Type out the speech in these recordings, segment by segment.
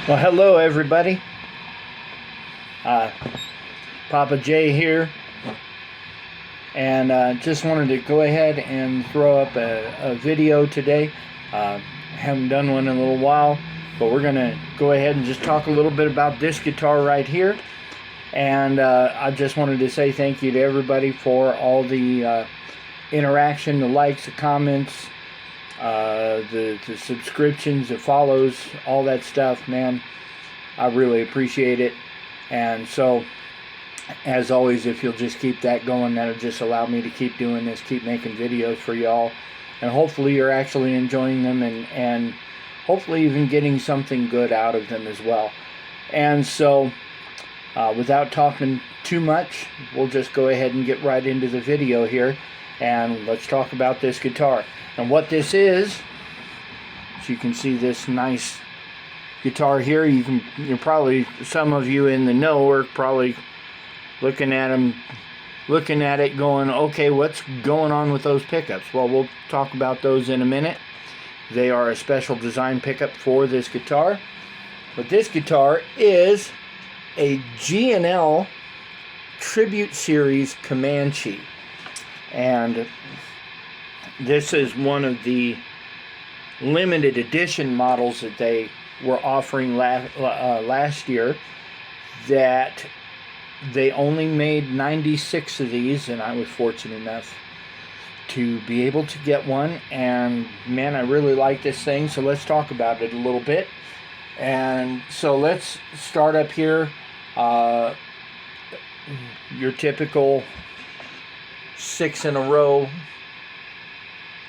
Well, hello everybody. Uh, Papa J here, and just wanted to go ahead and throw up a video today. Haven't done one in a little while, but we're gonna go ahead and just talk a little bit about this guitar right here. And I just wanted to say thank you to everybody for all the interaction, the likes, the comments, the subscriptions, the follows, all that stuff, man. I really appreciate it. And so, as always, if you'll just keep that going, that'll just allow me to keep doing this, keep making videos for y'all. And hopefully you're actually enjoying them and hopefully even getting something good out of them as well. And so, without talking too much, we'll just go ahead and get right into the video here. And let's talk about this guitar. And what this is, as you can see this nice guitar here, you're probably, some of you in the know are probably looking at it going, okay, what's going on with those pickups? Well, we'll talk about those in a minute. They are a special design pickup for this guitar. But this guitar is a G&L Tribute Series Comanche. And this is one of the limited edition models that they were offering last year, that they only made 96 of these, and I was fortunate enough to be able to get one. And man, I really like this thing, so let's talk about it a little bit. And so let's start up here. Your typical 6 in a row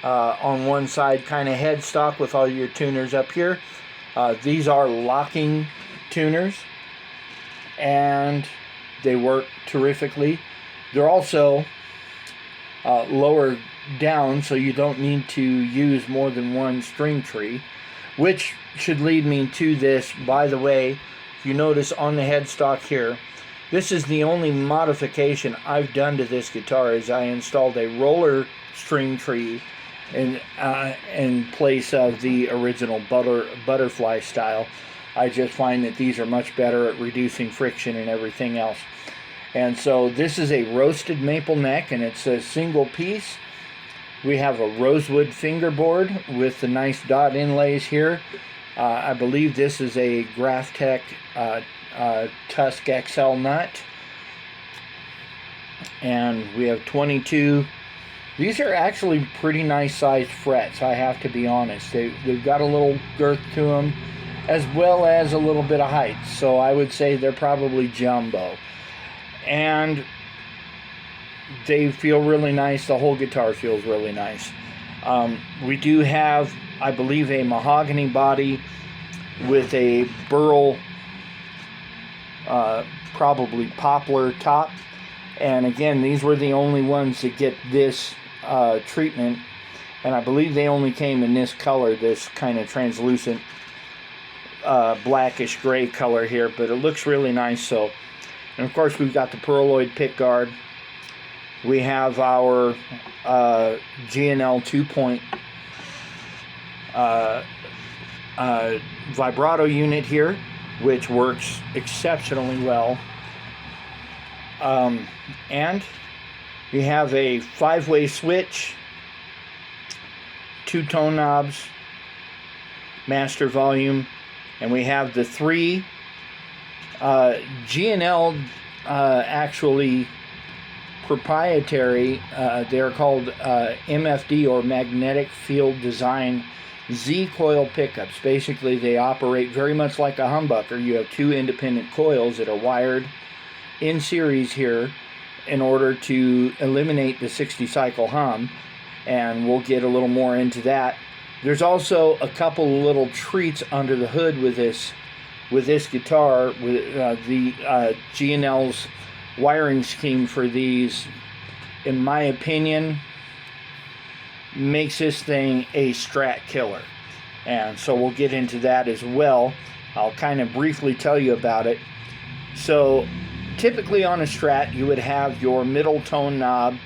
on one side kind of headstock with all your tuners up here. These are locking tuners, and they work terrifically. They're also lower down, so you don't need to use more than one string tree, which should lead me to this. By the way, if you notice on the headstock here, this is the only modification I've done to this guitar, is I installed a roller string tree in place of the original butterfly style. I just find that these are much better at reducing friction and everything else. And so this is a roasted maple neck, and it's a single piece. We have a rosewood fingerboard with the nice dot inlays here. I believe this is a Graphtec Tusk XL nut. And we have 22. These are actually pretty nice sized frets, I have to be honest. They've got a little girth to them, as well as a little bit of height. So I would say they're probably jumbo. And they feel really nice. The whole guitar feels really nice. We do have, I believe, a mahogany body with a burl, probably poplar top. And again, these were the only ones that get this treatment, and I believe they only came in this color, this kind of translucent blackish gray color here, but it looks really nice. So, and of course we've got the pearloid pick guard. We have our G&L 2-point vibrato unit here, which works exceptionally well. And we have a 5-way switch, 2 tone knobs, master volume, and we have the 3 G&L actually proprietary, they're called MFD, or Magnetic Field Design Z coil pickups. Basically they operate very much like a humbucker. You have 2 independent coils that are wired in series here in order to eliminate the 60 cycle hum, and we'll get a little more into that. There's also a couple little treats under the hood with this guitar. With the G&L's wiring scheme for these, in my opinion, makes this thing a strat killer, and so we'll get into that as well. I'll kind of briefly tell you about it. So typically on a strat, you would have your middle tone knob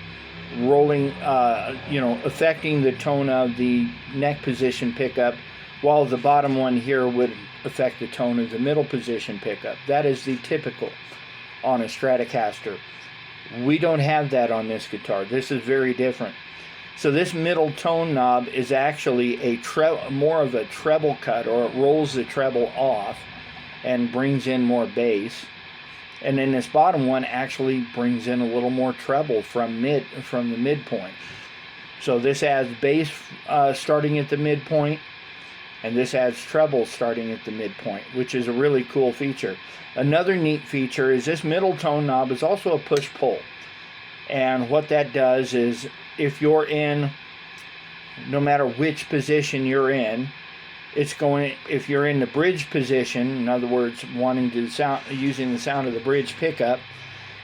rolling, affecting the tone of the neck position pickup, while the bottom one here would affect the tone of the middle position pickup. That is the typical on a Stratocaster. We don't have that on this guitar. This is very different. So this middle tone knob is actually a more of a treble cut, or it rolls the treble off and brings in more bass. And then this bottom one actually brings in a little more treble from the midpoint. So this adds bass starting at the midpoint, and this adds treble starting at the midpoint, which is a really cool feature. Another neat feature is this middle tone knob is also a push-pull. And what that does is, if you're in, no matter which position you're in, if you're in the bridge position, in other words, using the sound of the bridge pickup,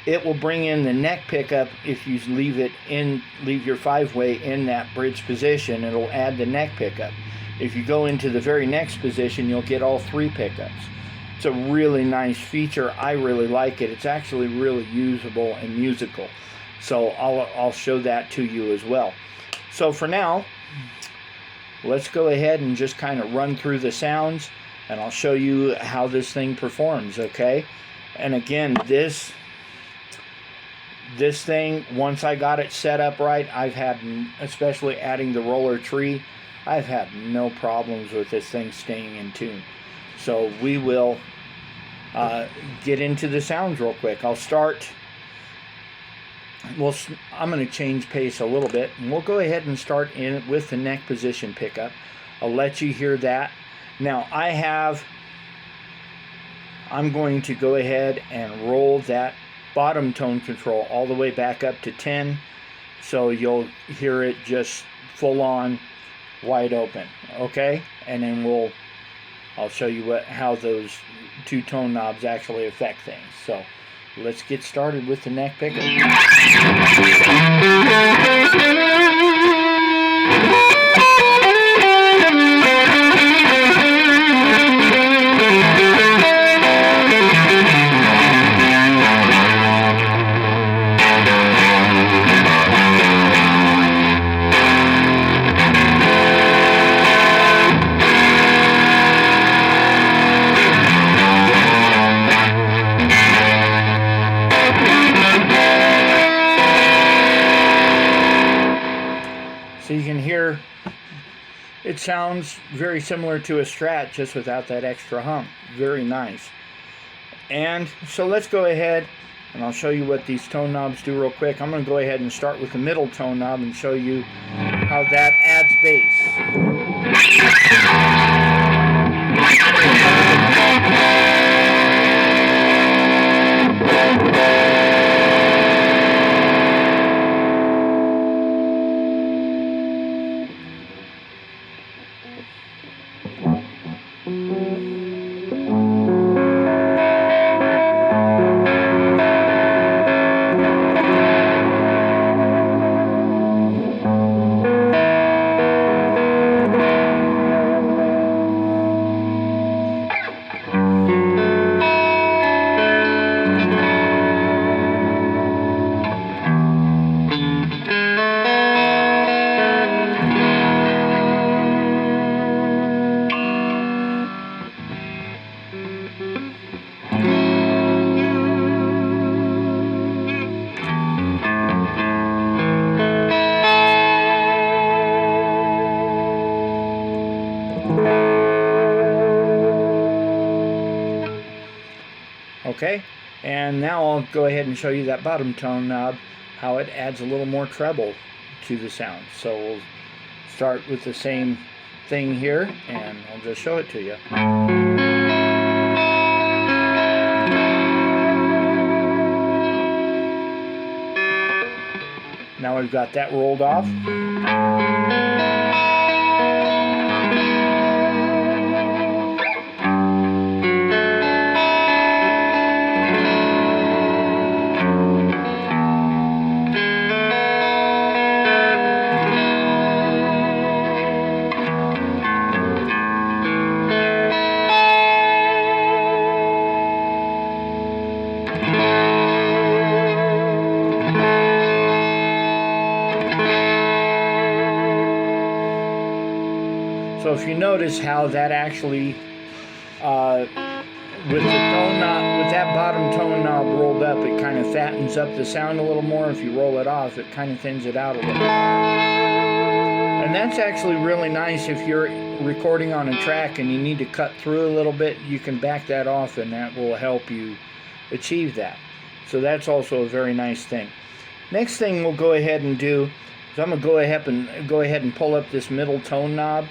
it will bring in the neck pickup. If you leave your 5-way in that bridge position, it'll add the neck pickup. If you go into the very next position, you'll get all 3 pickups. It's a really nice feature. I really like it. It's actually really usable and musical. So I'll show that to you as well. So for now, let's go ahead and just kind of run through the sounds, and I'll show you how this thing performs, okay? And again, this thing, once I got it set up right, I've had, especially adding the roller tree, I've had no problems with this thing staying in tune. So we will get into the sounds real quick. I'm going to change pace a little bit, and we'll go ahead and start in with the neck position pickup. I'll let you hear that. Now I'm going to go ahead and roll that bottom tone control all the way back up to 10, so you'll hear it just full on wide open, okay? And then I'll show you how those 2 tone knobs actually affect things. So let's get started with the neck pickup. So you can hear it sounds very similar to a Strat, just without that extra hump. Very nice. And so let's go ahead and I'll show you what these tone knobs do real quick. I'm going to go ahead and start with the middle tone knob and show you how that adds Okay, and now I'll go ahead and show you that bottom tone knob, how it adds a little more treble to the sound. So we'll start with the same thing here, and I'll just show it to you. Now we've got that rolled off. So if you notice how that actually with the tone knob, with that bottom tone knob rolled up, it kind of fattens up the sound a little more. If you roll it off, it kind of thins it out a little more. And that's actually really nice if you're recording on a track and you need to cut through a little bit. You can back that off, and that will help you achieve that. So that's also a very nice thing. Next thing we'll go ahead and do is I'm going to go ahead and pull up this middle tone knob,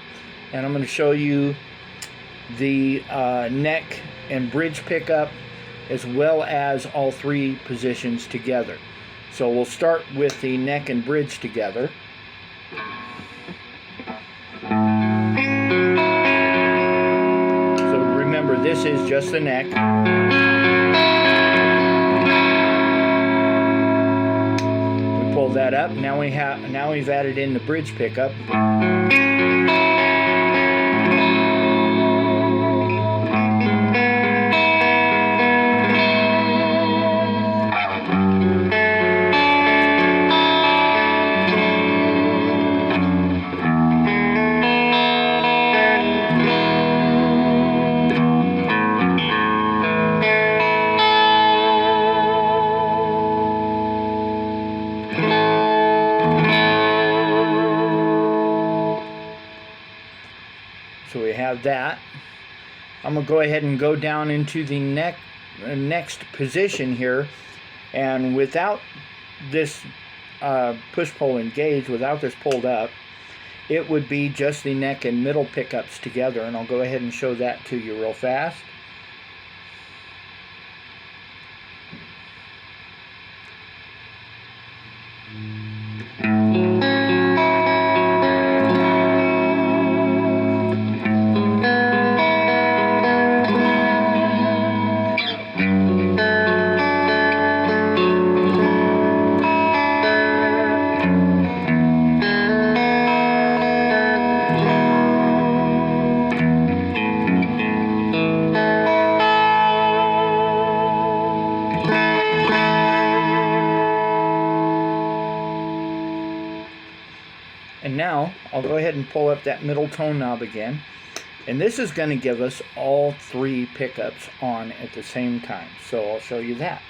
and I'm going to show you the neck and bridge pickup, as well as all three positions together. So we'll start with the neck and bridge together. So remember, this is just the neck. We pull that up. Now we've added in the bridge pickup. So we have that. I'm going to go ahead and go down into the next position here, and without this push-pull engaged, without this pulled up, it would be just the neck and middle pickups together, and I'll go ahead and show that to you real fast. And now I'll go ahead and pull up that middle tone knob again, and this is going to give us all three pickups on at the same time. So I'll show you that.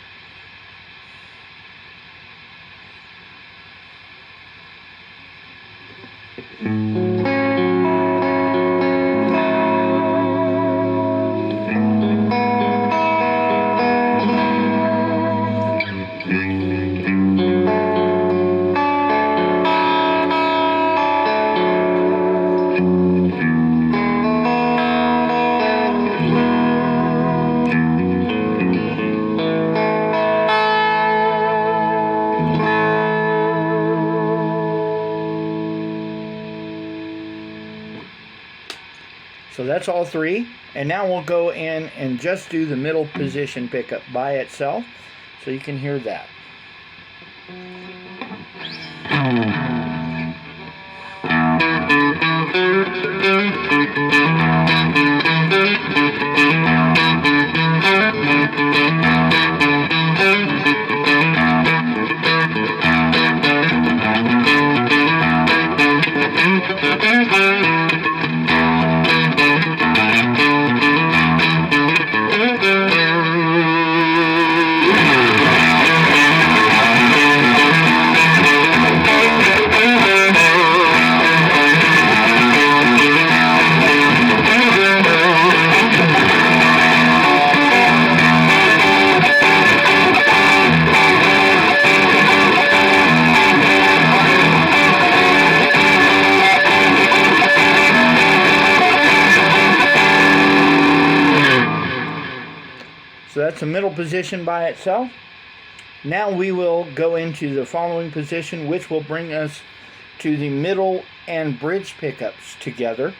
So that's all three, and now we'll go in and just do the middle position pickup by itself, so you can hear that. So that's the middle position by itself. Now we will go into the following position, which will bring us to the middle and bridge pickups together.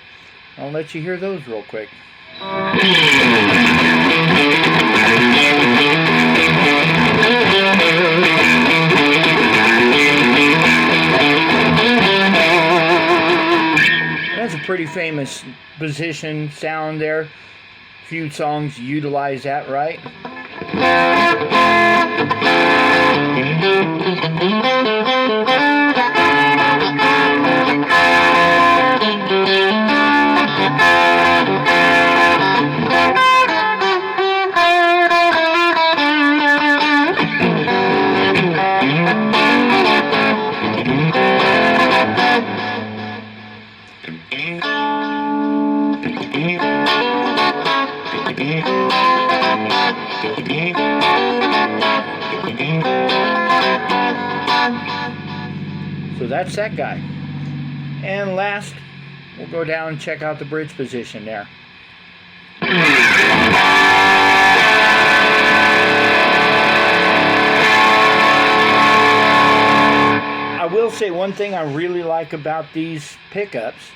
I'll let you hear those real quick. That's a pretty famous position sound there. Few songs utilize that, right? So that's that guy. And last, we'll go down and check out the bridge position there. I will say one thing I really like about these pickups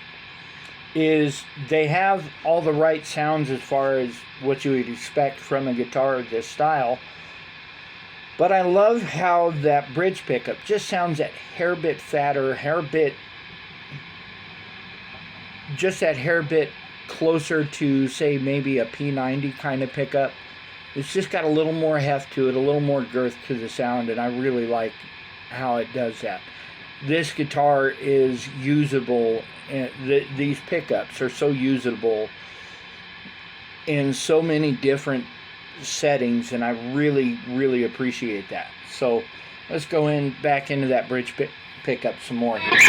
is they have all the right sounds as far as what you would expect from a guitar of this style. But I love how that bridge pickup just sounds that hair bit fatter, just that hair bit closer to, say, maybe a P90 kind of pickup. It's just got a little more heft to it, a little more girth to the sound, and I really like how it does that. This guitar is usable, and these pickups are so usable in so many different settings, and I really appreciate that. So let's go back into that bridge pickup some more here.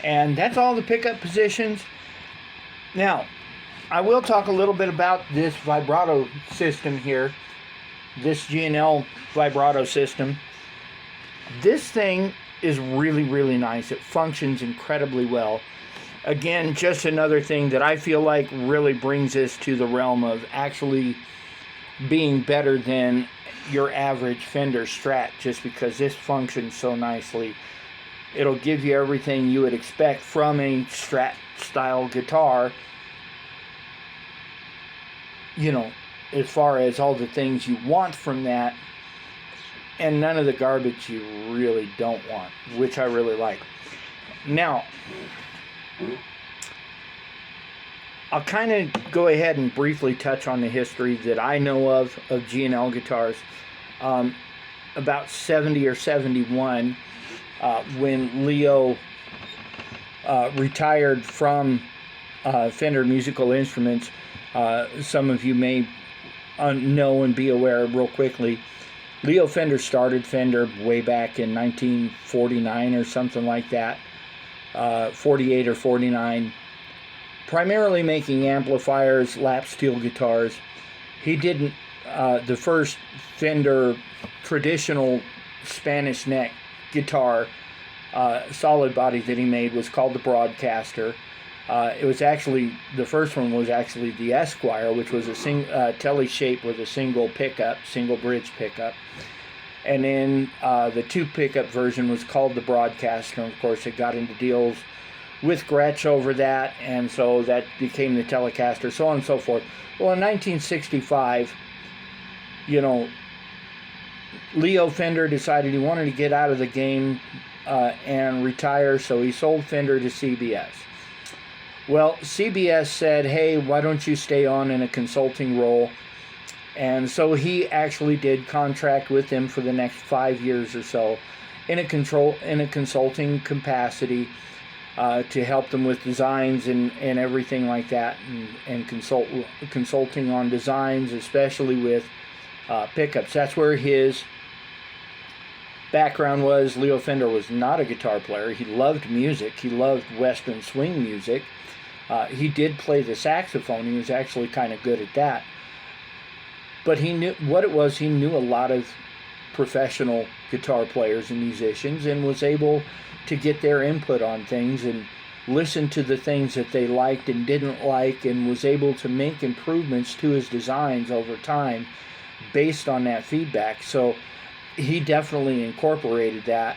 And that's all the pickup positions. Now, I will talk a little bit about this vibrato system here, this G&L vibrato system. This thing is really nice. It functions incredibly well. Again, just another thing that I feel like really brings this to the realm of actually being better than your average Fender Strat, just because this functions so nicely. It'll give you everything you would expect from a Strat style guitar, you know, as far as all the things you want from that, and none of the garbage you really don't want, which I really like. Now, I'll kind of go ahead and briefly touch on the history that I know of G&L guitars. About 70 or 71, when Leo retired from Fender Musical Instruments, some of you may know and be aware real quickly, Leo Fender started Fender way back in 1949 or something like that, 48 or 49, primarily making amplifiers, lap steel guitars. He didn't, the first Fender traditional Spanish neck guitar, solid body that he made was called the Broadcaster. It was actually, the first one was actually the Esquire, which was a telly shape with a single pickup, single bridge pickup. And then the two pickup version was called the Broadcaster. And of course, it got into deals with Gretsch over that, and so that became the Telecaster, so on and so forth. Well, in 1965, you know, Leo Fender decided he wanted to get out of the game and retire, so he sold Fender to CBS. Well, CBS said, hey, why don't you stay on in a consulting role? And so he actually did contract with them for the next 5 years or so in a consulting capacity to help them with designs and everything like that, and consulting on designs, especially with pickups. That's where his background was. Leo Fender was not a guitar player. He loved music. He loved Western swing music. He did play the saxophone. He was actually kind of good at that. But he knew what it was. He knew a lot of professional guitar players and musicians, and was able to get their input on things and listen to the things that they liked and didn't like, and was able to make improvements to his designs over time based on that feedback. So he definitely incorporated that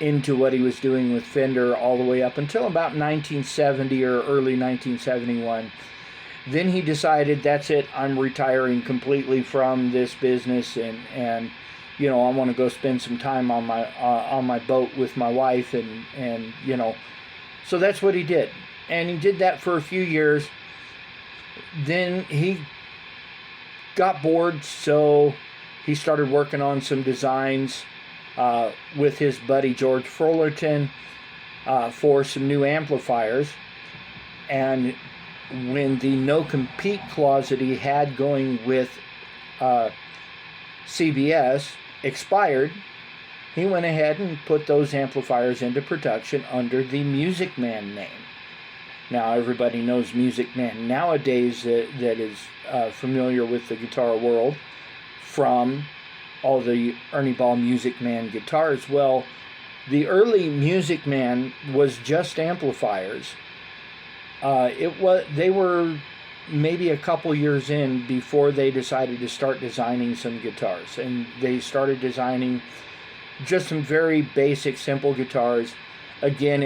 into what he was doing with Fender all the way up until about 1970 or early 1971. Then he decided, that's it, I'm retiring completely from this business, and I want to go spend some time on my boat with my wife, and so that's what he did, and he did that for a few years. Then he got bored, so he started working on some designs with his buddy George Fullerton for some new amplifiers. And when the no-compete clause that he had going with CBS expired, he went ahead and put those amplifiers into production under the Music Man name. Now, everybody knows Music Man nowadays that is familiar with the guitar world from all the Ernie Ball Music Man guitars. Well, the early Music Man was just amplifiers. They were maybe a couple years in before they decided to start designing some guitars, and they started designing just some very basic, simple guitars. Again,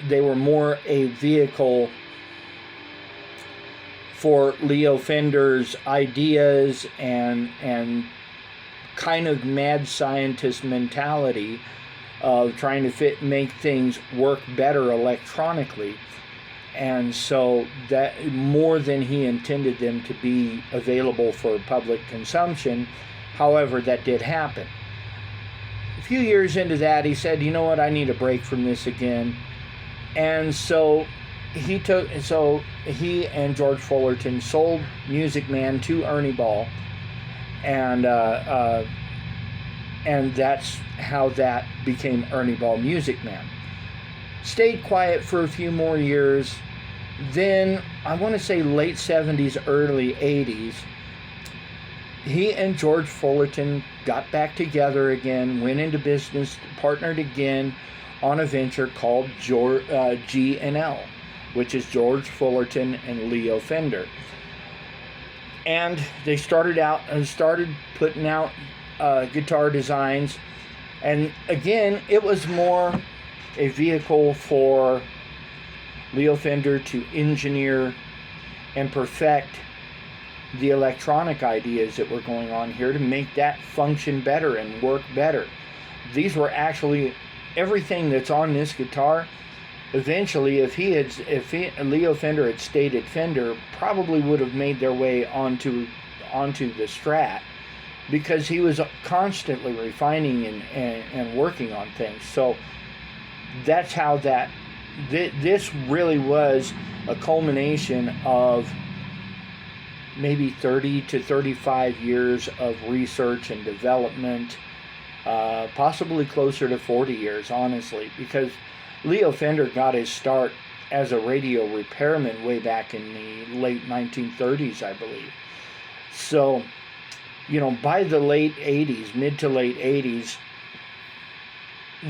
they were more a vehicle for Leo Fender's ideas and kind of mad scientist mentality of trying to make things work better electronically. And so that more than he intended them to be available for public consumption. However, that did happen. A few years into that, he said, you know what, I need a break from this again. And so he and George Fullerton sold Music Man to Ernie Ball, and that's how that became Ernie Ball Music Man. Stayed quiet for a few more years. Then, I want to say late 70s, early 80s, he and George Fullerton got back together again, went into business, partnered again on a venture called G&L, which is George Fullerton and Leo Fender. And they started putting out guitar designs. And again, it was more a vehicle for Leo Fender to engineer and perfect the electronic ideas that were going on here to make that function better and work better. These were actually everything that's on this guitar. Eventually, if Leo Fender had stayed at Fender, probably would have made their way onto the Strat, because he was constantly refining and working on things. So that's how this really was a culmination of maybe 30 to 35 years of research and development, possibly closer to 40 years, honestly, because Leo Fender got his start as a radio repairman way back in the late 1930s, I believe. So, by the late 80s, mid to late 80s,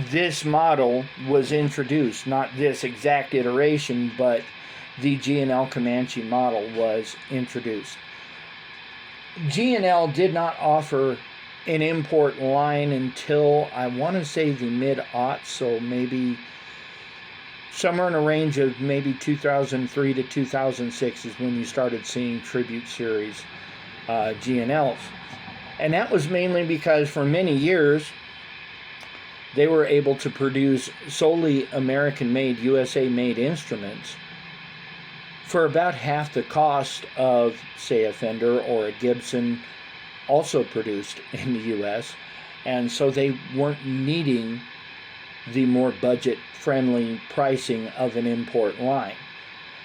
this model was introduced. Not this exact iteration, but the G&L Comanche model was introduced. G&L did not offer an import line until, I want to say, the mid-aughts, so maybe somewhere in a range of maybe 2003 to 2006 is when you started seeing Tribute Series G&Ls. And that was mainly because for many years they were able to produce solely American-made, USA-made instruments for about half the cost of, say, a Fender or a Gibson, also produced in the U.S., and so they weren't needing the more budget-friendly pricing of an import line.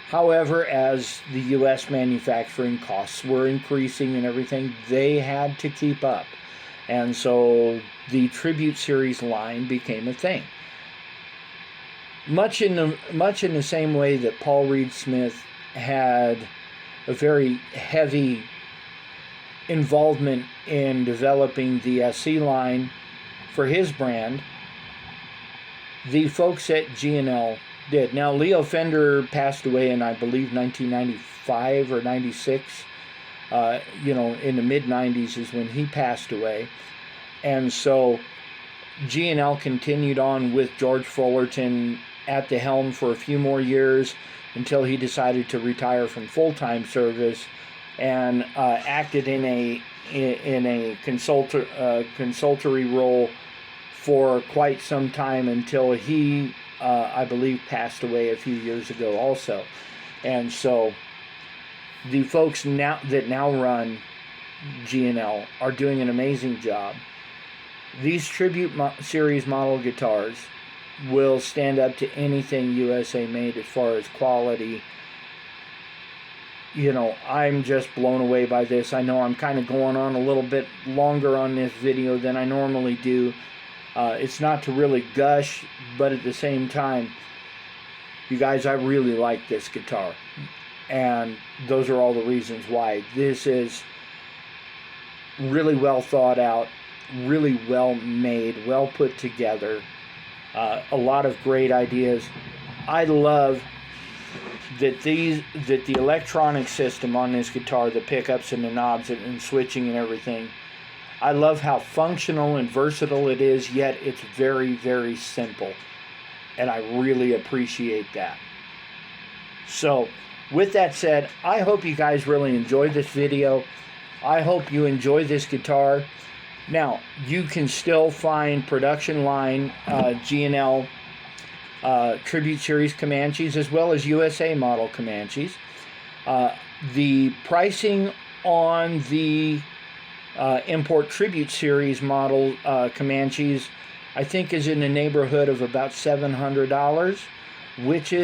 However, as the U.S. manufacturing costs were increasing and everything, they had to keep up. And so the Tribute Series line became a thing. Much in the same way that Paul Reed Smith had a very heavy involvement in developing the SC line for his brand, the folks at G&L did. Now, Leo Fender passed away in, I believe, 1995 or 96. In the mid-90s is when he passed away. And so G&L continued on with George Fullerton at the helm for a few more years until he decided to retire from full-time service and acted in a in a consultory role for quite some time until he, I believe, passed away a few years ago also. And so the folks that now run G&L are doing an amazing job. These Tribute Series model guitars will stand up to anything USA made as far as quality. You know, I'm just blown away by this. I know I'm kind of going on a little bit longer on this video than I normally do. It's not to really gush, but at the same time, you guys, I really like this guitar. And those are all the reasons why. This is really well thought out, really well made, well put together. A lot of great ideas. I love that the electronic system on this guitar, the pickups and the knobs and switching and everything, I love how functional and versatile it is, yet it's very, very simple. And I really appreciate that. So, with that said, I hope you guys really enjoyed this video. I hope you enjoy this guitar. Now, you can still find production line G&L Tribute Series Comanches as well as USA model Comanches. The pricing on the import Tribute Series model Comanches, I think, is in the neighborhood of about $700, which is